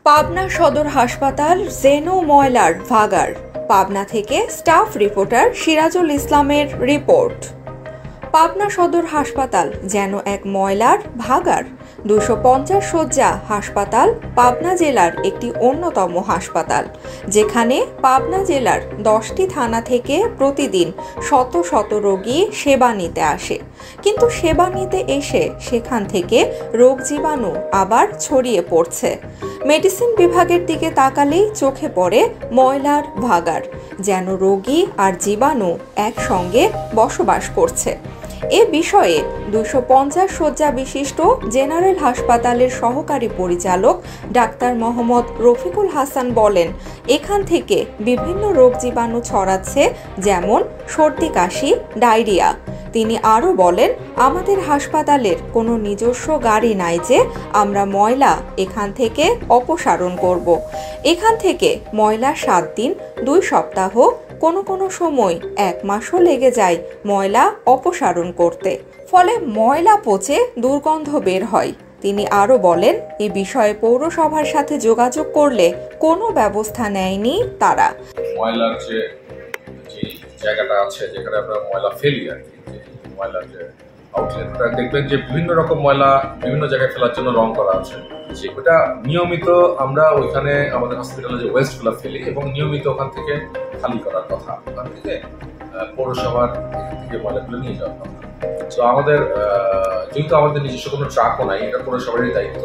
পাবনা সদর হাসপাতাল যেন ময়লার ভাগাড়। পাবনা থেকে স্টাফ রিপোর্টার সিরাজুল ইসলামের রিপোর্ট। পাবনা সদর হাসপাতাল যেন এক ময়লার ভাগাড়। 250 শয্যা হাসপাতাল পাবনা জেলার একটি অন্যতম হাসপাতাল, যেখানে পাবনা জেলার 10টি থানা থেকে প্রতিদিন শত শত রোগী সেবা নিতে আসে। কিন্তু সেবা নিতে এসে সেখান থেকে রোগ জীবাণু আবার ছড়িয়ে পড়ছে। মেডিসিন বিভাগের দিকে তাকালেই চোখে পড়ে ময়লার ভাগাড়, যেন রোগী আর জীবাণু একসঙ্গে বসবাস করছে। এ বিষয়ে 250 শয্যা বিশিষ্ট জেনারেল হাসপাতালের সহকারী পরিচালক ডাক্তার মোহাম্মদ রফিকুল হাসান বলেন, এখান থেকে বিভিন্ন রোগ জীবাণু ছড়াচ্ছে, যেমন সর্দি, কাশি, ডায়রিয়া। তিনি আরও বলেন, আমাদের হাসপাতালের কোনো নিজস্ব গাড়ি নাই যে আমরা ময়লা এখান থেকে অপসারণ করব। এখান থেকে ময়লা 7 দিন, 2 সপ্তাহ, কোনো সময় 1 মাসও লেগে যায় ময়লা অপসারণ করতে। ফলে ময়লা পচে দুর্গন্ধ বের হয়। তিনি আরও বলেন, এ বিষয়ে পৌরসভার সাথে যোগাযোগ করলে কোনো ব্যবস্থা নেয়নি তারা। ময়লার যে জায়গাটা আছে, যেখানে আমরা ময়লা ফেলি আর কি, ময়লার যে আউটলেটটা দেখবেন যে বিভিন্ন রকম ময়লা বিভিন্ন জায়গায় ফেলার জন্য রং করা আছে। সেটা নিয়মিত আমরা ওইখানে আমাদের হসপিটালে যে ওয়েস্টগুলো ফেলি এবং নিয়মিত ওখান থেকে খালি করার কথা, ওখান থেকে পৌরসভার থেকে ময়লাগুলো নিয়ে যাওয়ার কথা। তো আমাদের যেহেতু আমাদের নিজস্ব কোনো ট্রাকও নাই, এটা পৌরসভারই দায়িত্ব।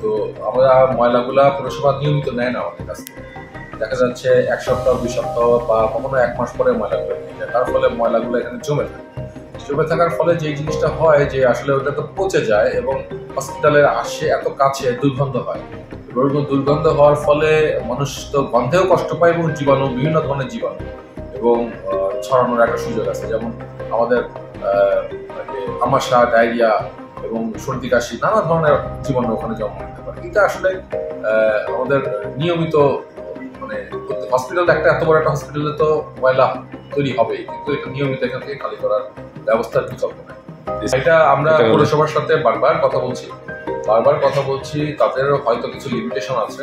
তো আমরা ময়লাগুলা পৌরসভা নিয়মিত নেয় না আমাদের কাছ থেকে। দেখা যাচ্ছে 1 সপ্তাহ, 2 সপ্তাহ বা কখনো 1 মাস পরে ময়লাগুলো নিয়ে যায়। তার ফলে ময়লাগুলো এখানে জমে থাকার ফলে যে জিনিসটা হয় যে আসলে ওটা তো পচে যায় এবং হসপিটালের আসে এত কাছে দুর্গন্ধ হয়। দুর্গন্ধ হওয়ার ফলে মানুষ তো গন্ধেও কষ্ট পায় এবং জীবাণু, বিভিন্ন ধরনের জীবাণু এবং ছড়ানোর একটা সুযোগ আছে। যেমন আমাদের আমাশা, ডায়রিয়া এবং সর্দি, কাশি, নানা ধরনের জীবাণু ওখানে জন্ম নিতে পারে। এটা আসলে আমাদের নিয়মিত হসপিটাল, এত বড় একটা হসপিটালে তো ময়লা তৈরি হবেই, কিন্তু এটা নিয়মিত এখান থেকে খালি করার ব্যবস্থার বিকল্প নেই। এটা আমরা পৌরসভার সাথে বারবার কথা বলছি, তাদের হয়তো কিছু লিমিটেশন আছে,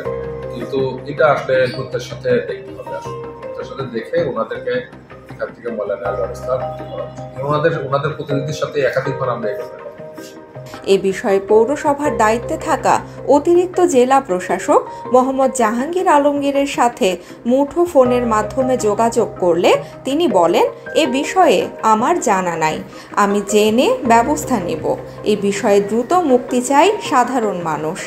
কিন্তু এটা আসলে গুরুত্বের সাথে দেখতে হবে। গুরুত্বের সাথে দেখে ওনাদেরকে এখান থেকে ময়লা নেওয়ার ব্যবস্থা করা উচিত। ওনাদের প্রতিনিধির সাথে একাধিকবার আমরা এই কথা। এ বিষয়ে পৌরসভার দায়িত্বে থাকা অতিরিক্ত জেলা প্রশাসক মোহাম্মদ জাহাঙ্গীর আলমগীরের সাথে মুঠো ফোনের মাধ্যমে যোগাযোগ করলে তিনি বলেন, এ বিষয়ে আমার জানা নাই, আমি জেনে ব্যবস্থা নেব। এ বিষয়ে দ্রুত মুক্তি চাই সাধারণ মানুষ।